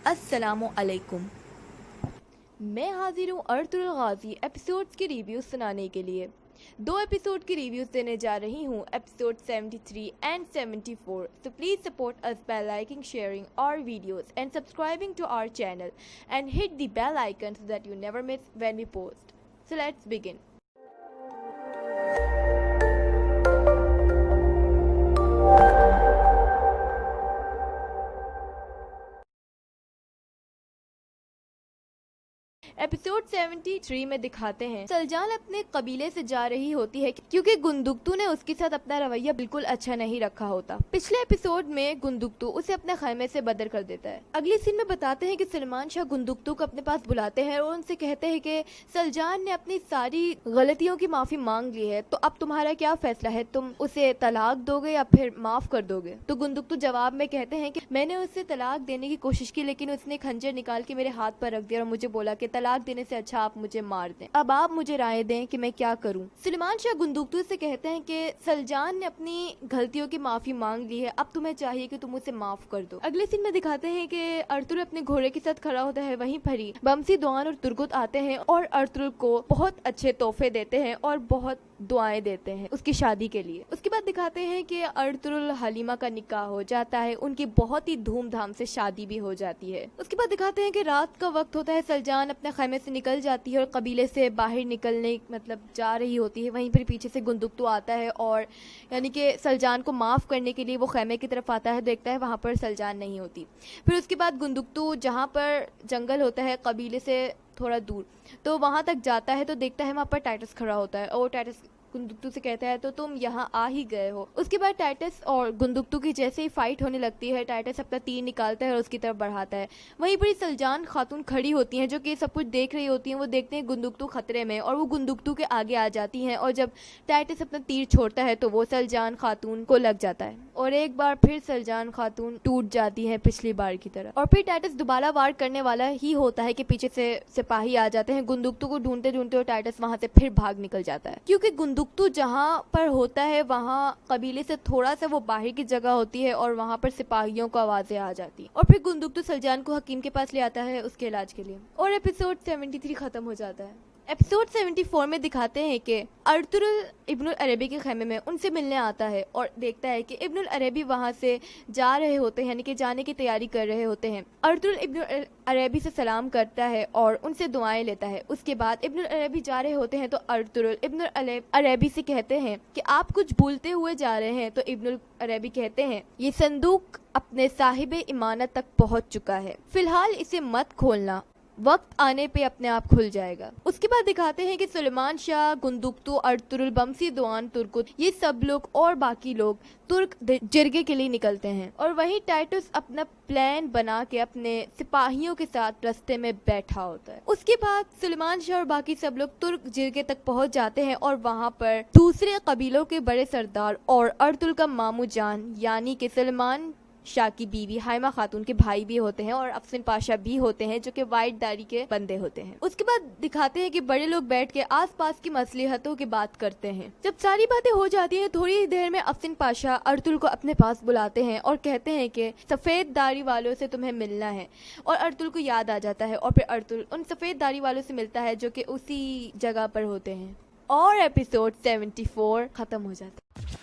अस्सलामु अलैकुम। मैं हाजिर हूँ अर्तुगरुल गाजी एपिसोड्स की रिव्यू सुनाने के लिए। 2 एपिसोड की रिव्यूज देने जा रही हूँ, episode 73 and 74। So please support us by liking, sharing our videos and subscribing to our channel and hit the bell icon so that you never miss when we post. So let's begin. Episode 73 में दिखाते हैं सलजान अपने कबीले से जा रही होती है क्योंकि गुंदुक्तू ने उसके साथ अपना रवैया बिल्कुल अच्छा नहीं रखा होता। पिछले एपिसोड में गुंदुक्तू उसे अपने खैमे से बदर कर देता है। अगली सीन में बताते हैं कि सलमान शाह गुंदुक्तू को अपने पास बुलाते हैं और उनसे कहते हैं कि सलजान ने अपनी सारी गलतियों की माफी मांग ली है, तो अब तुम्हारा क्या फैसला है, तुम उसे तलाक दोगे या फिर माफ कर दोगे। तो गुंदुक्तू जवाब में कहते हैं कि मैंने उसे तलाक देने की कोशिश की, लेकिन उसने खंजर निकाल के मेरे हाथ पर रख दिया और मुझे बोला कि तलाक देने से अच्छा आप मुझे मार दें। अब आप मुझे राय दें कि मैं क्या करूं। सलमान शाह गुंदुक्तू से कहते हैं कि सलजान ने अपनी गलतियों की माफी मांग ली है, अब तुम्हें चाहिए कि तुम उसे माफ कर दो। अगले सीन में दिखाते हैं कि अर्तुगरुल अपने घोड़े के साथ खड़ा होता है। वहीं पर ही बमसी, दुआन और तुर्गुत आते हैं और अर्तुगरुल को बहुत अच्छे तोहफे देते हैं और बहुत दुआएं देते हैं उसकी शादी के लिए। उसके बाद दिखाते हैं कि अर्तुगरुल हलीमा का निकाह हो जाता है, उनकी बहुत ही धूमधाम से शादी भी हो जाती है। उसके बाद दिखाते हैं कि रात का वक्त होता है, सलजान अपने खैमे से निकल जाती है और कबीले से बाहर निकलने जा रही होती है। वहीं पर पीछे से गुंदुक्तू आता है और यानी कि सलजान को माफ करने के लिए वो खैमे की तरफ आता है, देखता है वहां पर सलजान नहीं होती। फिर उसके बाद गुंदुक्तू जहाँ पर जंगल होता है कबीले से थोड़ा दूर, तो वहां तक जाता है तो देखता है वहां पर टाइटस खड़ा होता है और टाइटस गुंदुक्तू से कहता है तो तुम यहाँ आ ही गए हो। उसके बाद टाइटस और गुंदुक्तू की जैसे ही फाइट होने लगती है, टाइटस अपना तीर निकालता है और उसकी तरफ बढ़ाता है। वहीं पर सलजान खातून खड़ी होती हैं जो कि सब कुछ देख रही होती हैं। वो देखते हैं गुंदुक्तू खतरे में और वो गुंदुक्तू के आगे आ जाती हैं और जब टाइटस अपना तीर छोड़ता है तो वो सलजान खातून को लग जाता है और एक बार फिर सलजान खातून टूट जाती है पिछली बार की तरह। और फिर टाइटस दोबारा वार करने वाला ही होता है कि पीछे से सिपाही आ जाते हैं। गुंदुक्तू को ढूंढते ढूंढते और टाइटस वहां से फिर भाग निकल जाता है क्योंकि गुंदुक्तू जहां पर होता है वहां कबीले से थोड़ा सा वो बाहर की जगह होती है और वहां पर सिपाहियों को आवाजें आ जाती और फिर गुंदुक्तू सलजान को हकीम के पास ले आता है उसके इलाज के लिए और एपिसोड 73 खत्म हो जाता है। एपिसोड 74 में दिखाते हैं कि अर्तुगरुल इब्नुल अरबी के खैमे में उनसे मिलने आता है और देखता है कि इब्नुल अरबी वहां से जा रहे होते हैं, यानी कि जाने की तैयारी कर रहे होते हैं। अर्तुगरुल इब्नुल अरबी से सलाम करता है और उनसे दुआएं लेता है। उसके बाद इब्नुल अरबी जा रहे होते हैं तो अर्तुगरुल इब्नुल अरबी से कहते हैं कि आप कुछ भूलते हुए जा रहे हैं। तो इब्नुल अरबी कहते हैं ये संदूक अपने साहिब इमानत तक पहुंच चुका है, फिलहाल इसे मत खोलना, वक्त आने पे अपने आप खुल जाएगा। उसके बाद दिखाते हैं कि सलमान शाह, गुंदुक्तू, अर्तुगरुल, बमसी, दुआन, तुर्कुत ये सब लोग और बाकी लोग तुर्क जिरगे के लिए निकलते हैं और वहीं टाइटस अपना प्लान बना के अपने सिपाहियों के साथ रास्ते में बैठा होता है। उसके बाद सलमान शाह और बाकी सब लोग तुर्क जिरगे तक पहुंच जाते हैं और वहां पर दूसरे कबीलों के बड़े सरदार और अर्तुगरुल का मामू जान यानी कि सलमान शाह की बीवी हाइमा खातून के भाई भी होते हैं और अफसन पाशा भी होते हैं जो कि वाइट दाढ़ी के बंदे होते हैं। उसके बाद दिखाते हैं कि बड़े लोग बैठ के आसपास की मसलिहतों की बात करते हैं। जब सारी बातें हो जाती हैं थोड़ी ही देर में अफसन पाशा अर्तुगरुल को अपने पास बुलाते हैं और कहते हैं कि सफेद दाढ़ी वालों से तुम्हें मिलना है और अर्तुगरुल को याद आ जाता है और फिर अर्तुगरुल उन सफेद दाढ़ी वालों से मिलता है जो कि उसी जगह पर होते हैं और एपिसोड 74 खत्म हो जाता है।